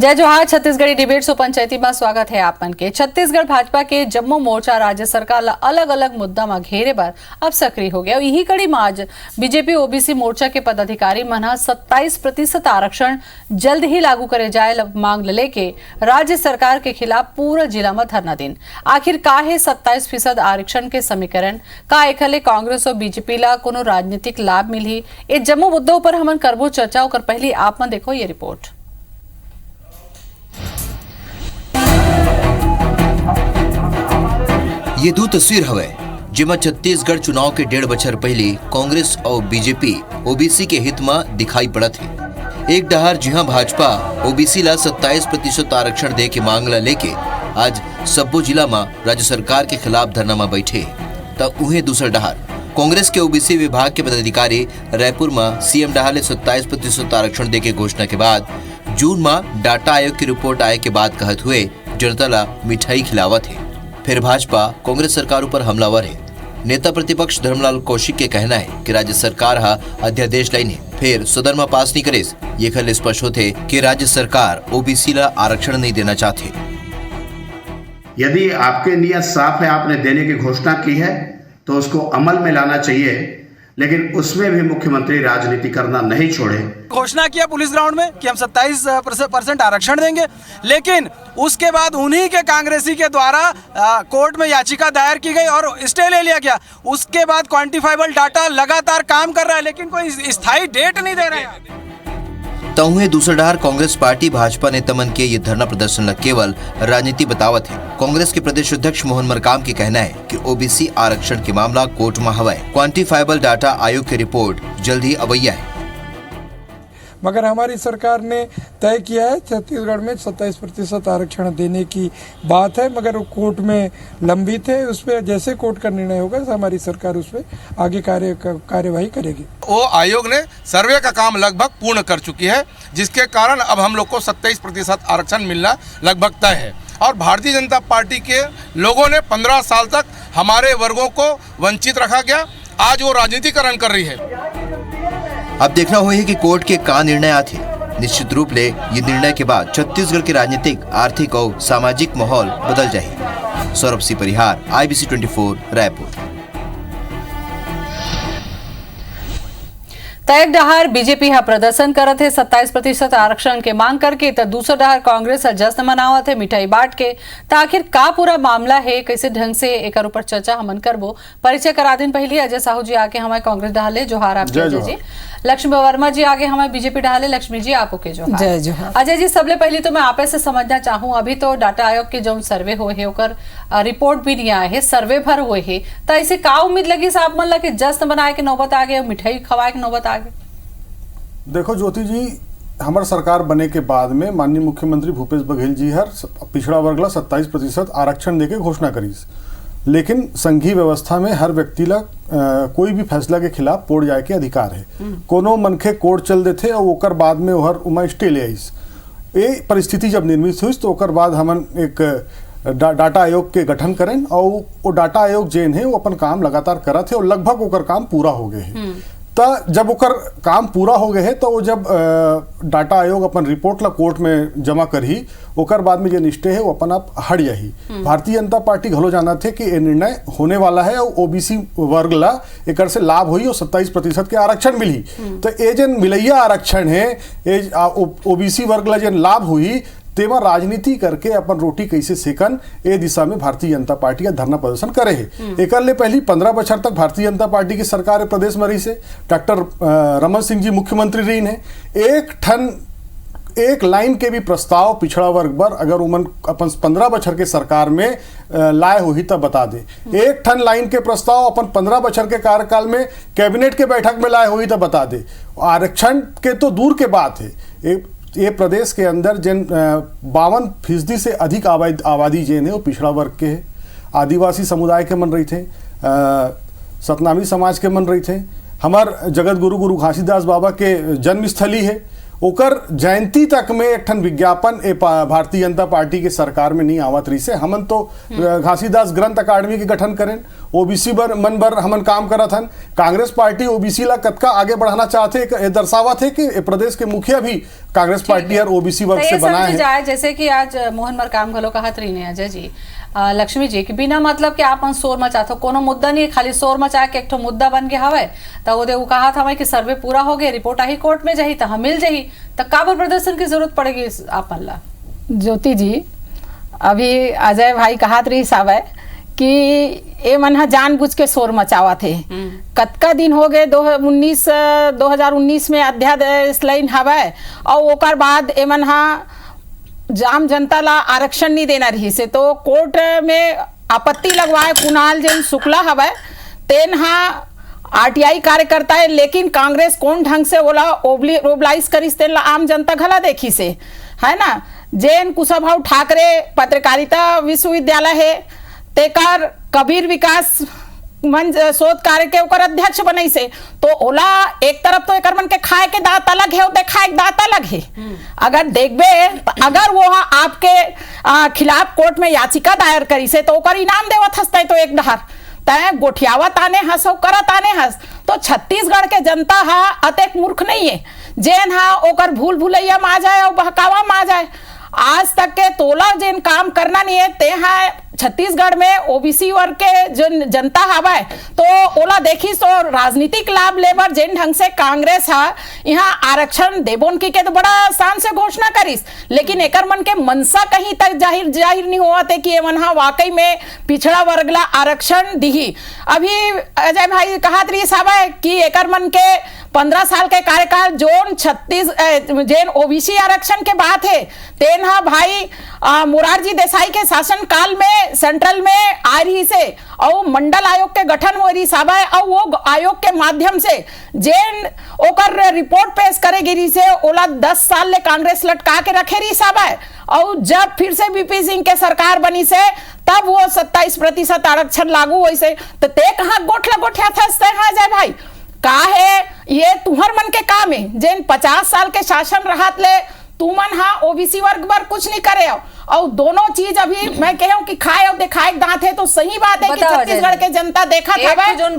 जय जोहार। छत्तीसगढ़ी डिबेट सो पंचायती में स्वागत है आप मन के। छत्तीसगढ़ भाजपा के जम्मू मोर्चा राज्य सरकार ला अलग अलग मुद्दा में घेरे बार अब सक्रिय हो गया। यही कड़ी में आज बीजेपी ओबीसी मोर्चा के पदाधिकारी मन 27% आरक्षण जल्द ही लागू करे जाए मांग लेके राज्य सरकार के खिलाफ पूरा जिला में धरना दिन। आखिर का है 27% आरक्षण के समीकरण का एकले कांग्रेस और बीजेपी ला कोनो राजनीतिक लाभ मिली। ये जम्मू मुद्दों पर हमन करबो चर्चा कर पहले आप मन देखो ये रिपोर्ट। ये दो तस्वीर हवे जिमा छत्तीसगढ़ चुनाव के 1.5 बछर पहले कांग्रेस और बीजेपी ओबीसी के हित में दिखाई पड़ा थे। एक डहार जिहां भाजपा ओबीसी ला 27% आरक्षण दे के मांग ला लेके आज सब्बो जिला में राज्य सरकार के खिलाफ धरना में बैठे, तब उन्हें दूसरा डहार कांग्रेस के ओबीसी विभाग के पदाधिकारी रायपुर में सीएम डहार ले 27% आरक्षण दे के घोषणा के बाद जून में डाटा आयोग की रिपोर्ट आए के बाद कहत हुए जनता ला मिठाई खिलावत है। फिर भाजपा कांग्रेस सरकार पर हमलावर है। नेता प्रतिपक्ष धर्मलाल कौशिक के कहना है कि राज्य सरकार अध्यादेश लाइने फिर सदन में पास नहीं करे। ये खल स्पष्ट होते कि राज्य सरकार ओबीसी ला आरक्षण नहीं देना चाहते। यदि आपके नियत साफ है, आपने देने की घोषणा की है तो उसको अमल में लाना चाहिए, लेकिन उसमें भी मुख्यमंत्री राजनीति करना नहीं छोड़े। घोषणा किया पुलिस ग्राउंड में कि हम 27% आरक्षण देंगे, लेकिन उसके बाद उन्हीं के कांग्रेसी के द्वारा कोर्ट में याचिका दायर की गई और स्टे ले लिया गया। उसके बाद क्वांटिफाइबल डाटा लगातार काम कर रहा है, लेकिन कोई स्थायी डेट नहीं दे रहा है। तहुए दूसरा डहार कांग्रेस पार्टी भाजपा नेता मन के ये धरना प्रदर्शन ला केवल राजनीति बतावत है। कांग्रेस के प्रदेश अध्यक्ष मोहन मरकाम के कहना है कि ओबीसी आरक्षण के मामला कोर्ट में हवा है। क्वांटिफाइबल डाटा आयोग की रिपोर्ट जल्द ही अवैया है। मगर हमारी सरकार ने तय किया है छत्तीसगढ़ में 27% आरक्षण देने की बात है, मगर वो कोर्ट में लंबित है। उस पर जैसे कोर्ट का निर्णय होगा हमारी सरकार उस पर आगे कार्यवाही करेगी। वो आयोग ने सर्वे का काम लगभग पूर्ण कर चुकी है, जिसके कारण अब हम लोग को 27% आरक्षण मिलना लगभग तय है। और भारतीय जनता पार्टी के लोगों ने 15 साल तक हमारे वर्गों को वंचित रखा गया, आज वो राजनीतिकरण कर रही है। अब देखना होगा कि कोर्ट के का निर्णय आते। निश्चित रूप ले ये निर्णय के बाद छत्तीसगढ़ के राजनीतिक, आर्थिक और सामाजिक माहौल बदल जाए। सौरभ सी परिहार, IBC 24 रायपुर। एक डहार बीजेपी प्रदर्शन करत है 27% आरक्षण के मांग करके, तो दूसरा डहार कांग्रेस जश्न मनावत है मिठाई बांट के। तो आखिर का पूरा मामला है, कैसे ढंग से एक ऊपर चर्चा हमन करबो। परिचय करा दिन पहले अजय साहू जी आके हमारे कांग्रेस डहाले जोहार आप अजय जी। लक्ष्मी वर्मा जी आगे हमारे बीजेपी डहाले लक्ष्मी जी आप ओके जोहार। जय जोहार। अजय जी, सबले पहले तो मैं आपे से समझना चाहूँ, अभी तो डाटा आयोग के जो सर्वे हुए है ओकर रिपोर्ट भी नहीं आए है, सर्वे भर हुए है, तो ऐसे का उम्मीद लगी साहब मन लगे जश्न बनाए के नौबत आ गए, मिठाई खवाए के नौबत आ गए। देखो ज्योति जी, हमार सरकार बने के बाद में माननीय मुख्यमंत्री भूपेश बघेल जी हर पिछड़ा वर्ग ला 27% आरक्षण देके घोषणा करी, लेकिन संघीय व्यवस्था में हर व्यक्ति ला कोई भी फैसला के खिलाफ कोर्ट जाए के अधिकार है। कोनो मनखे कोर्ट चल देते और ओकर बाद में हर उमा स्टे ले आईस। ये परिस्थिति जब निर्मित हुई तो ओकर बाद हमन एक डाटा आयोग के गठन करें और वो डाटा आयोग जेन है वो अपन काम लगातार करत है और लगभग ओकर काम पूरा हो गए है। तो जब ओकर काम पूरा हो गए है तो वो जब डाटा आयोग अपन रिपोर्ट ला कोर्ट में जमा करही, ओकर बाद में जो निष्ठे है वो अपन आप हट जाही। भारतीय जनता पार्टी घलो जाना थे कि ये निर्णय होने वाला है और ओबीसी वर्ग ला एक से लाभ हुई और 27% के आरक्षण मिली। तो ये जन मिलैया आरक्षण है, ओबीसी वर्ग ला जन लाभ हुई, तेमा राजनीति करके अपन रोटी कैसे सेकन ए दिशा में भारतीय जनता पार्टी का धरना प्रदर्शन करे है। एक ले पहली 15 बछर तक भारतीय जनता पार्टी की सरकार प्रदेश में रही से डॉक्टर रमन सिंह जी मुख्यमंत्री रही है। एक लाइन के भी प्रस्ताव पिछड़ा वर्ग पर अगर उमन अपन 15 बछर के सरकार में लाए हुई तब बता दे। एक ठन लाइन के प्रस्ताव अपन 15 बछर के कार्यकाल में कैबिनेट के बैठक में लाए हुई तब बता दे। आरक्षण के तो दूर के बात है, ये प्रदेश के अंदर जिन 52% से अधिक आबादी जिन है वो पिछड़ा वर्ग के है। आदिवासी समुदाय के मन रही थे, सतनामी समाज के मन रही थे। हमार जगत गुरु घासीदास बाबा के जन्म स्थली है, ओकर जयंती तक में एक ठन विज्ञापन भारतीय जनता पार्टी के सरकार में नहीं आवत रही से। हमन तो घासीदास ग्रंथ अकादमी के गठन करें, ओबीसी बर मन बर हमन काम करत हन। कांग्रेस पार्टी ओबीसी ला कतका आगे बढ़ाना चाहते दर्शावत है कि प्रदेश के मुखिया भी कांग्रेस पार्टी और ओबीसी वर्ग से बनाए हैं। जैसे कि आज मोहन मरकाम घलो कहत रही ने अजय जी, लक्ष्मी जी कि बिना मतलब के आप शोर मचाते कोनो मुद्दा नहीं, खाली शोर मचा के एक ठो मुद्दा बन गया हवे तो ओदे वो कहा था कि सर्वे पूरा हो गया, रिपोर्ट आई कोर्ट में जाही तो हम मिल जाही तो काबर प्रदर्शन की जरूरत पड़ेगी आप मन ला। ज्योति जी अभी अजय भाई कहत रही साहब कि ये मन हा जानबूझ के शोर मचावा थे। कतका दिन हो गए 2019 में अध्यादेश लाइन हवे और ओकर बाद ए मन हा आम जनता ला आरक्षण नहीं देना रही से तो कोर्ट में आपत्ति लगवाए कुणाल जैन शुक्ला हवे तेन हा आरटीआई कार्यकर्ता है, लेकिन कांग्रेस कौन ढंग से ओला ओबलाइज करिस तेन ला आम जनता घला देखी से है ना। जैन कुशाभाऊ ठाकरे पत्रकारिता विश्वविद्यालय है तेकर कबीर विकास मंच शोध कार्य के ओकर अध्यक्ष बनई से तो ओला एक तरफ तो एकर मन के खाए के दांत अलग है और देखाए के दांत अलग है। अगर देखबे अगर वो आपके खिलाफ कोर्ट में याचिका दायर करी से तो ओकर इनाम देवत हंसते तो एक डहर तय गोठियावत आने हंस और करत आने हंस। तो छत्तीसगढ़ के जनता हा अतेक मूर्ख नहीं है जेन हा ओकर भूल भुलैया में आ जाए और बहकावा में आ जाए। आज तक के तोला जेन काम करना नहीं है ते हा छत्तीसगढ़ में ओबीसी वर्ग के जो जनता हवा तो ओला देखी तो राजनीतिक लाभ लेबर जेन ढंग से कांग्रेस हा यहाँ आरक्षण देबोन की के तो बड़ा आसान से घोषणा करिस, लेकिन एकर मन के मनसा कहीं तक जाहिर नहीं हुआ थे कि ये मन हा वाकई में पिछड़ा वर्ग ला आरक्षण दी। अभी अजय भाई कहा रही साहब कि एकर मन के 15 साल के कार्यकाल जोन जेन ओबीसी आरक्षण के बात है तेन हा भाई मोरारजी देसाई के शासन काल में सेंट्रल में आ रही से और मंडल आयोग के गठन हो रही साहब और वो आयोग के माध्यम से जेन ओकर रिपोर्ट पेश करे गिरी से ओला 10 साल ले कांग्रेस लटका के रखे रही साहब और जब फिर से बीपी सिंह के सरकार बनी से तब वो 27% आरक्षण लागू हुई से तो ते कहाँ गोठिया था अजय भाई का है ये तुम्हार मन के काम है जेन 50 साल के शासन रहत ले तू मन हा ओबीसी वर्ग पर कुछ नहीं करे और दोनों चीज अभी मैं कहूं कि खाए और दिखाए दांत है तो सही बात है कि छत्तीसगढ़ के जनता देखा था खाए दांत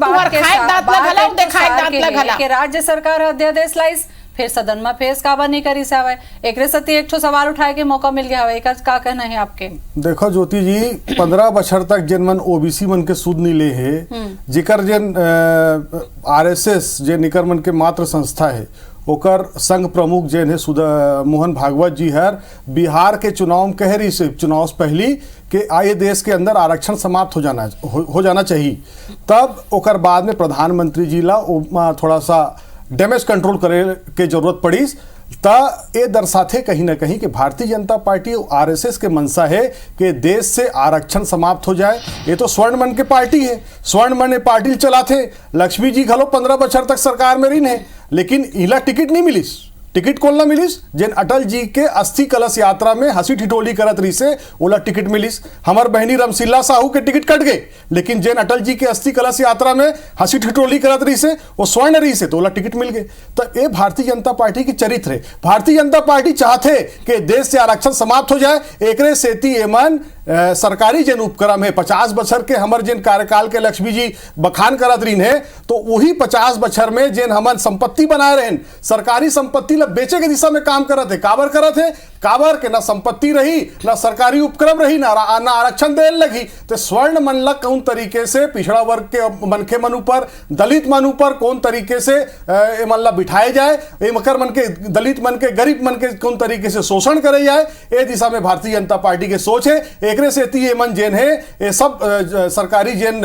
लगला और दिखाए दांत लगला के राज्य सरकार अध्यादेश लाइस फिर सदन में फेस काबर नहीं करी सावे एकरे सती एक ठो सवाल उठाए के मौका मिल गया है एकर का कहना है आपके। देखो ज्योति जी 15 बछर तक जिन मन ओबीसी मन के सूद नहीं ले है जिकर जिन आरएसएस जे निकर मन के मात्र संस्था है ओकर संघ प्रमुख जेन है मोहन भागवत जी हर बिहार के चुनाव में कह रही से चुनाव से पहली कि आए देश के अंदर आरक्षण समाप्त हो जाना चाहिए। तब ओकर बाद में प्रधानमंत्री जी ला थोड़ा सा डैमेज कंट्रोल करे के जरूरत पड़ी ता ये दर्शाते कहीं ना कहीं कि भारतीय जनता पार्टी और आरएसएस के मंशा है कि देश से आरक्षण समाप्त हो जाए। ये तो स्वर्ण मन के पार्टी है, स्वर्ण मन पार्टी चलाते लक्ष्मी जी घलो 15 बछर तक सरकार में रही है लेकिन इला टिकट नहीं मिलिस। टिकट कौन ला मिलिस जेन अटल जी के अस्थि कलश यात्रा में हंसी ठिठोली करत रही से ओला टिकट मिलिस। हमार बहनी रमसिल्ला साहू के टिकट कट गए लेकिन जेन अटल जी के अस्थि कलश यात्रा में हंसी ठिठोली करत रही से वो स्वर्ण रही से तो ओला टिकट मिल गए। तो ये भारतीय जनता पार्टी की चरित्र है। भारतीय जनता पार्टी चाहते कि देश से आरक्षण समाप्त हो जाए एकरे सेती एमन सरकारी जन उपक्रम है 50 बछर के हमर जेन कार्यकाल के लक्ष्मी जी बखान करत रही है तो वही 50 बछर में जेन हमन संपत्ति बनाए रहे सरकारी संपत्ति ला बेचे के दिशा में काम करत है। काबर करत है काबर के ना संपत्ति रही ना सरकारी उपक्रम रही ना आरक्षण देने लगी तो स्वर्ण मन ला कौन तरीके से पिछड़ा वर्ग के मनखे मन ऊपर दलित मन ऊपर कौन तरीके से मन ला बिठाए जाए मकर मन के दलित मन के गरीब मन के कौन तरीके से शोषण करे जाए ये दिशा में भारतीय जनता पार्टी के सोच है। एकरे से ये मन जेन है ये सब सरकारी जेन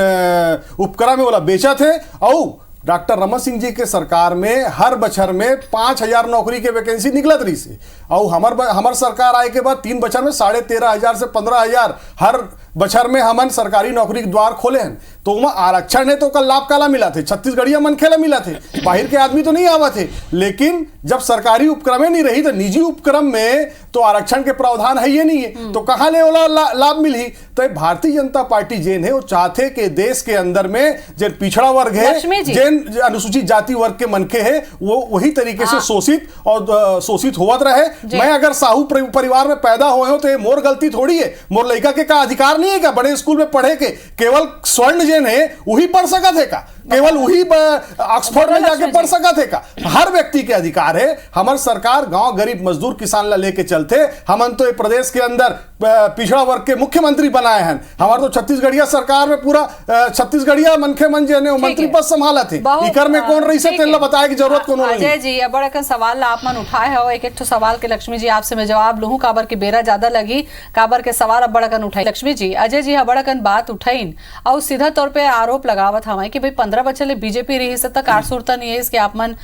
उपक्रम है वाला बेचा थे और डॉक्टर रमन सिंह जी के सरकार में हर बछर में 5,000 नौकरी के वैकेंसी निकलत रही से और हमार सरकार आए के बाद 3 बछर में 13,500 से 15,000 हर बछर में हमन सरकारी नौकरी के द्वार खोले हैं, तो वहाँ आरक्षण है तो कल लाभ काला मिला थे, छत्तीसगढ़िया मन खेला मिला थे, बाहर के आदमी तो नहीं आवा थे। लेकिन जब सरकारी उपक्रम नहीं रही तो निजी उपक्रम में तो आरक्षण के प्रावधान है ये नहीं है, तो कहाँ ले ओला लाभ मिली। तो भारतीय जनता पार्टी जेन है वो चाहते कि देश के अंदर में जो पिछड़ा वर्ग है, जेन अनुसूचित जाति वर्ग के मनखे है, वो वही तरीके से शोषित और शोषित होवत रहे। मैं अगर साहू परिवार में पैदा हुए हो तो ये मोर गलती थोड़ी है, मोर लड़का के का अधिकार नहीं है क्या बड़े स्कूल में पढ़े के? केवल स्वर्ण जेन है वही पढ़ सकत है का? केवल वही ऑक्सफोर्ड में जाके पढ़ सकत है का? हर व्यक्ति के अधिकार है। हमार सरकार गांव गरीब मजदूर किसान ला लेके चलते, हमन तो प्रदेश के अंदर पिछड़ा वर्ग के मुख्यमंत्री बनाए हैं। हमारे तो छत्तीसगढ़िया सरकार में पूरा छत्तीसगढ़िया मनखे मन जे ने मंत्री पद संभाला थे, इकर में कौन रही से तेल बताए की जरूरत कौन नहीं। अजय जी अब बड़ा सवाल आप मन उठाए हो, एक सवाल के लक्ष्मी जी आपसे मैं जवाब लूं, काबर की बेरा ज्यादा लगी, काबर के सवाल अब बड़कन उठाई लक्ष्मी जी। अजय जी बड़कन बात उठाइन और सीधा तौर पे आरोप लगावत हमें कि भाई 15 बच्चे बीजेपी रही से तक आरसूरता नहीं है इसके आप मन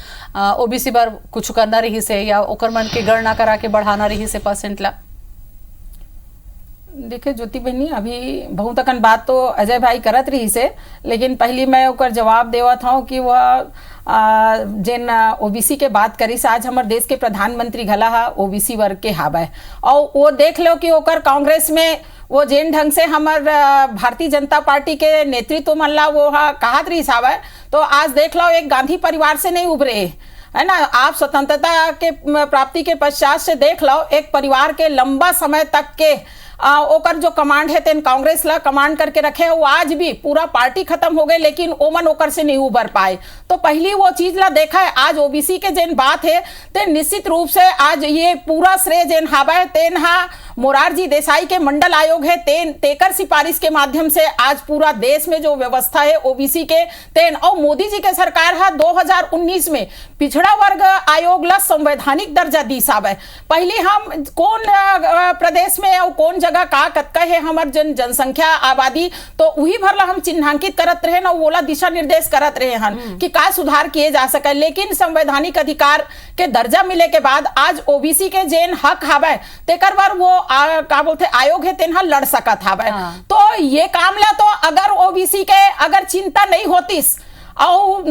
ओबीसी बार कुछ करना रही से या ओकर मन के गणना करा के बढ़ाना रही से परसेंट ला। देखिए ज्योति बहनी अभी बहुत अकन बात तो अजय भाई करत रही से, लेकिन पहली मैं ओकर जवाब देवत हूँ कि वह जिन ओबीसी के बात करी से आज हमारे देश के प्रधानमंत्री घला हा ओबीसी वर्ग के हावे, और वो देख लो कि ओकर कांग्रेस में वो जिन ढंग से हमार भारतीय जनता पार्टी के नेतृत्व मन ला वो कहत रही सावे, तो आज देख लो एक गांधी परिवार से नहीं उभरे है ना। आप स्वतंत्रता के प्राप्ति के पश्चात से देख लो एक परिवार के लंबा समय तक के ओकर जो कमांड है तेन कांग्रेस ला कमांड करके रखे, वो आज भी पूरा पार्टी खत्म हो गए लेकिन ओमन ओकर से नहीं उबर पाए। तो पहली वो चीज ला देखा है। आज ओबीसी के जेन बात है ते निश्चित रूप से आज ये पूरा श्रेय जेन हावे तेन हा मोरारजी देसाई के मंडल आयोग है तेकर सिफारिश के माध्यम से आज पूरा देश में जो व्यवस्था है ओबीसी के तेन, और मोदी जी के सरकार है 2019 में पिछड़ा वर्ग आयोग ला संवैधानिक दर्जा दी सावे। पहले हम कौन प्रदेश में और कौन जगह का कतका है हमार जनसंख्या आबादी, तो वही भर ला हम चिन्हांकित करत रहे ना, वो दिशा निर्देश करत रहे हैं कि का सुधार किए जा सके। लेकिन संवैधानिक अधिकार के दर्जा मिले के बाद आज ओबीसी के जेन हक हावे तेकर बार वो का बोलते आयोग है तेन लड़ सकत हावे। तो ये काम ला तो अगर ओबीसी के अगर चिंता नहीं होतीस और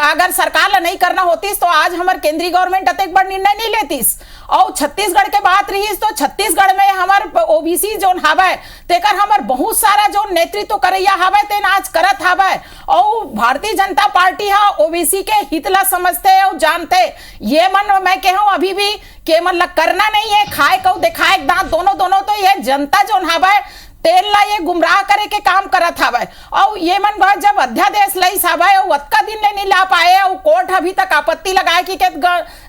अगर सरकार ला नहीं करना होतीस तो आज हमारे केंद्रीय गवर्नमेंट अतेक बड़ निर्णय नहीं लेतीस। और छत्तीसगढ़ के बात रही तो छत्तीसगढ़ में हमार ओबीसी जोन हावे तेकर हमार बहुत सारा जो नेतृत्व करैया हावे तेन आज करत हावे, और भारतीय जनता पार्टी हा ओबीसी के हित ला समझते और जानते। ये मन मैं कहूं अभी भी के मन ला करना नहीं है, खाए को दिखाए दांत दोनों तो ये जनता जोन हावे तेल ला ये गुमराह करे के काम करत हावे। और ये मन बात जब अध्यादेश लई सावे और वतका दिन ले नहीं ला पाए और कोर्ट अभी तक आपत्ति लगाए कि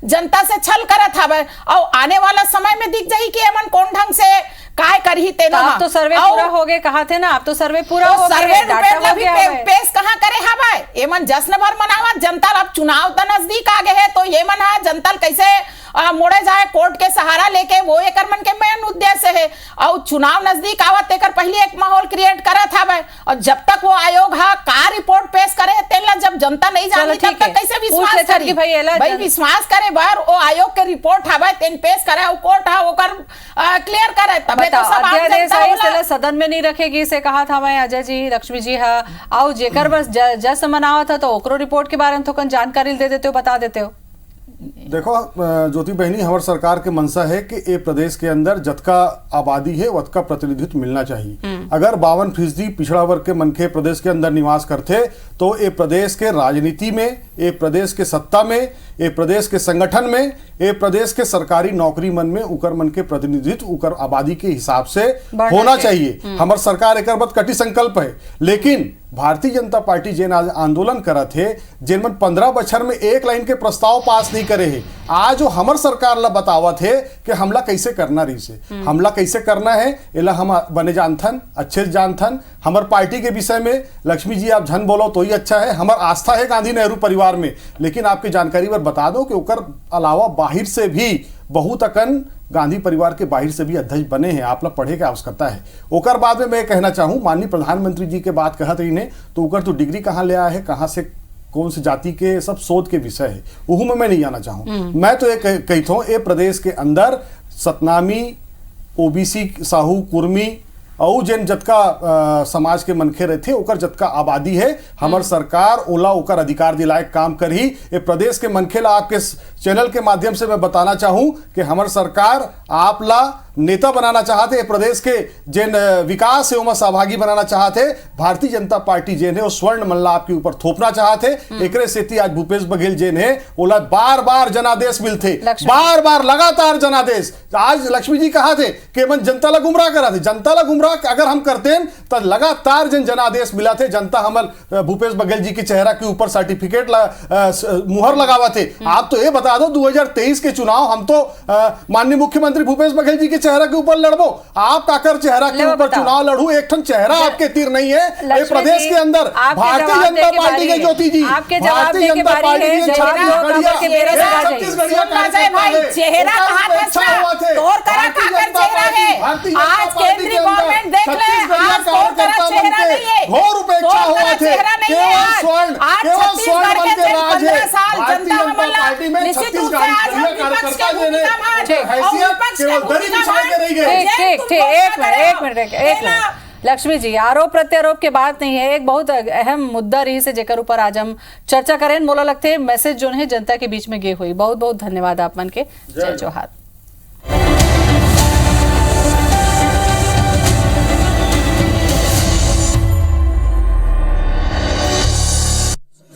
जनता से छल करत हावे, और आने वाला समय में दिख जाई कि मन कौन ढंग से काय करही तेनो। आप तो सर्वे पूरा हो गए कहा थे ना, आप तो सर्वे पूरा हो गए, सर्वे अभी पेश कहां करे हावे। ये मन जश्न भर मनावा जनता, अब चुनाव तो नजदीक आ गए है तो ये मन हा जनता कैसे मोड़े जाए कोर्ट के सहारा लेके, वो एक मन के मेन उद्देश्य है। और चुनाव नजदीक आवत तेकर पहले एक माहौल क्रिएट करत हावे, और जब तक वो आयोग हा का रिपोर्ट पेश करे तेला जब जनता नहीं जानी तब तक कैसे विश्वास करी भाई विश्वास करे बार वो आयोग के रिपोर्ट हावे तेन पेश करे और कोर्ट हा ओकर क्लियर करे तब तो सब अध्यादेश सदन में नहीं रखेगी से कहा था मैं अजय जी लक्ष्मी जी हा। आओ जेकर बस जस मनावा था तो ओकरो रिपोर्ट के बारे में थोकन जानकारी दे देते हो, बता देते हो। देखो ज्योति बहनी, हमारे सरकार के मंशा है कि ये प्रदेश के अंदर जतका आबादी है वतका प्रतिनिधित्व मिलना चाहिए। अगर 52% पिछड़ा वर्ग के मनखे प्रदेश के अंदर निवास करते तो ये प्रदेश के राजनीति में, ये प्रदेश के सत्ता में, ये प्रदेश के संगठन में, ये प्रदेश के सरकारी नौकरी मन में उकर मन के प्रतिनिधित्व उकर आबादी के हिसाब से होना चाहिए। हमारे सरकार एक बात कटी संकल्प है। लेकिन भारतीय जनता पार्टी जेन आज आंदोलन करत है, जिन मन 15 बछर में एक लाइन के प्रस्ताव पास नहीं करे है, आज जो हमार सरकार ला बतावत है कि हमला कैसे करना रही से, हमला कैसे करना है एला हम बने जानथन, अच्छे से जानथन। हमार पार्टी के विषय में लक्ष्मी जी आप झन बोलो तो ही अच्छा है, हमार आस्था है गांधी नेहरू परिवार में। लेकिन आपकी जानकारी पर बता दो कि ओकर अलावा बाहर से भी बहुत अकन गांधी परिवार के बाहर से भी अध्यक्ष बने हैं, आप लोग पढ़े के आवश्यकता है। ओकर बाद में मैं कहना चाहूँ, माननीय प्रधानमंत्री जी के बात कहत रही ने तो ओकर तो डिग्री कहाँ ले आया है, कहाँ से कौन सी जाति के सब शोध के विषय है, वह में मैं नहीं जाना चाहूँ। मैं तो ये कहता हूँ ये प्रदेश के अंदर सतनामी, ओबीसी, साहू, कुर्मी और जिन जतका समाज के मनखे रहते ओकर जतका आबादी है, हमार सरकार ओला ओकर अधिकार दिलाए काम कर ही ये प्रदेश के मनखे ला आपके चैनल के माध्यम से मैं बताना चाहूं कि हमार सरकार आप ला नेता बनाना चाहते, प्रदेश के जिन विकास एवं सहभागी बनाना चाहते। भारतीय जनता पार्टी जेन है वो स्वर्ण मल्ला आपके ऊपर थोपना चाहते। एकरे सेती आज भूपेश बघेल जेन है ओला बार बार जनादेश मिलते, बार बार लगातार जनादेश। आज लक्ष्मी जी कहा थे कि मन जनता ला गुमराह करा थे, जनता ला गुमराह अगर हम करते हैं तो लगातार जिन जनादेश मिला थे, जनता हमर भूपेश बघेल जी के चेहरा के ऊपर सर्टिफिकेट मुहर लगावा थे। आप तो ये बता दो 2023 के चुनाव हम तो माननीय मुख्यमंत्री भूपेश बघेल जी के चेहरा के ऊपर लड़बो, आप काकर चेहरा के ऊपर चुनाव लड़ू, एक ठन चेहरा आपके तीर नहीं है ये प्रदेश के अंदर। भारतीय जनता पार्टी के ज्योति जी, भारतीय जनता पार्टी के चेहरा आज केंद्रीय गवर्नमेंट देख ले, आज कौन तेरा चेहरा नहीं है, घोर उपेक्षा हुआ थे, केवल स्वर्ण बल के राज है। भारतीय जनता पार्टी में छत्तीसगढ़ कार्यकर्ता देने हैसियत केवल दरी बिछा के रह गए। ठीक, एक मिनट लक्ष्मी जी, आरोप प्रत्यारोप के बात नहीं है, एक बहुत अहम मुद्दा रही से जेकर ऊपर आज हम चर्चा करें। मोला लगते मैसेज जो है जनता के बीच में गे हुई। बहुत बहुत धन्यवाद आप मन के। जय जोहार।